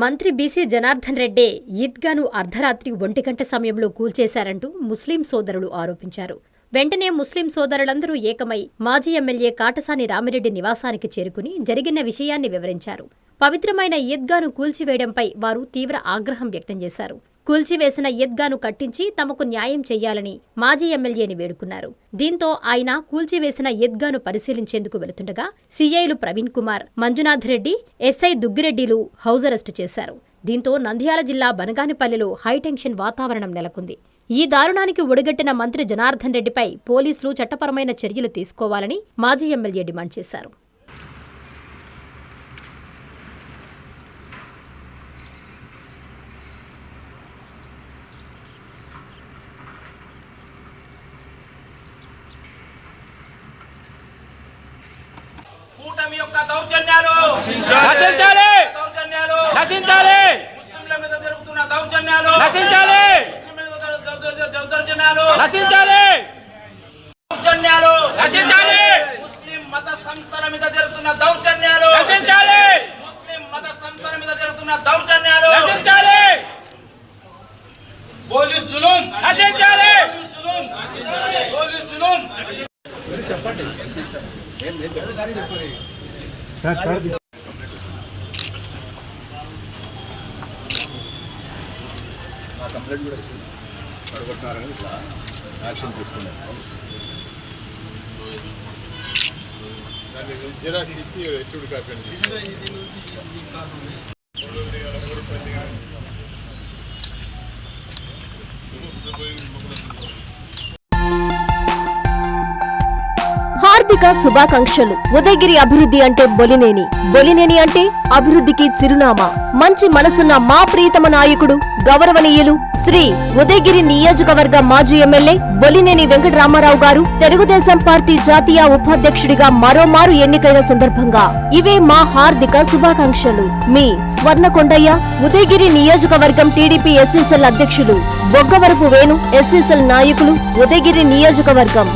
మంత్రి బీసీ జనార్దన్ రెడ్డే ఈద్గాను అర్ధరాత్రి 1 గంట సమయంలో కూల్చేశారంటూ ముస్లిం సోదరులు ఆరోపించారు. వెంటనే ముస్లిం సోదరులందరూ ఏకమై మాజీ ఎమ్మెల్యే కాటసాని రామిరెడ్డి నివాసానికి చేరుకుని జరిగిన విషయాన్ని వివరించారు. పవిత్రమైన ఈద్గాను కూల్చివేయడంపై వారు తీవ్ర ఆగ్రహం వ్యక్తం చేశారు. కూల్చివేసిన ఈద్గాను కట్టించి తమకు న్యాయం చెయ్యాలని మాజీ ఎమ్మెల్యేని వేడుకున్నారు. దీంతో ఆయన కూల్చివేసిన ఈద్గాను పరిశీలించేందుకు వెళుతుండగా సీఐలు ప్రవీణ్ కుమార్, మంజునాథ్ రెడ్డి, ఎస్ఐ దుగ్గిరెడ్డిలు హౌస్ అరెస్టు చేశారు. దీంతో నంద్యాల జిల్లా బనగానిపల్లిలో హైటెన్షన్ వాతావరణం నెలకొంది. ఈ దారుణానికి ఒడిగట్టిన మంత్రి జనార్దన్ రెడ్డిపై పోలీసులు చట్టపరమైన చర్యలు తీసుకోవాలని మాజీ ఎమ్మెల్యే డిమాండ్ చేశారు. కూటమి యొక్క దౌర్జన్యాలు నశించాలి నశించాలి ముస్లింల మీద జరుగుతున్న దౌర్జన్యాలు నశించాలి ముస్లింల మీద దౌర్జన్యాలు నశించాలి దౌర్జన్యాలు నశించాలి ముస్లిం మత సంస్థల మీద జరుగుతున్న దౌర్జన్యాలు నశించాలి ముస్లిం మత సంస్థల మీద జరుగుతున్న దౌర్జన్యాలు నశించాలి పోలీస్ జులుం నశించాలి పోలీస్ జులుం చెప్పండి నా కంప్లైంట్ కూడా ఇచ్చింది పడగొట్టినారని ఇట్లా యాక్షన్ తీసుకున్నాను. దాన్ని జిరాక్స్ ఇచ్చి రిసీవ్డ్ కాపీ హార్దిక శుభాకాంక్షలు. ఉదయగిరి అభివృద్ధి అంటే బొలినేని, బొలినేని అంటే అభివృద్ధికి చిరునామా. మంచి మనసున్న మా ప్రియతమ నాయకుడు గౌరవనీయులు శ్రీ ఉదయగిరి నియోజకవర్గ మాజీ ఎమ్మెల్యే బొలినేని వెంకటరామారావు గారు తెలుగుదేశం పార్టీ జాతీయ ఉపాధ్యక్షుడిగా మరోమారు ఎన్నికైన సందర్భంగా ఇవే మా హార్దిక శుభాకాంక్షలు. మీ స్వర్ణకొండయ్య, ఉదయగిరి నియోజకవర్గం టీడీపీ ఎస్సీసెల్ అధ్యక్షులు బొగ్గవరపు వేణు, ఎస్సీసెల్ నాయకులు, ఉదయగిరి నియోజకవర్గం.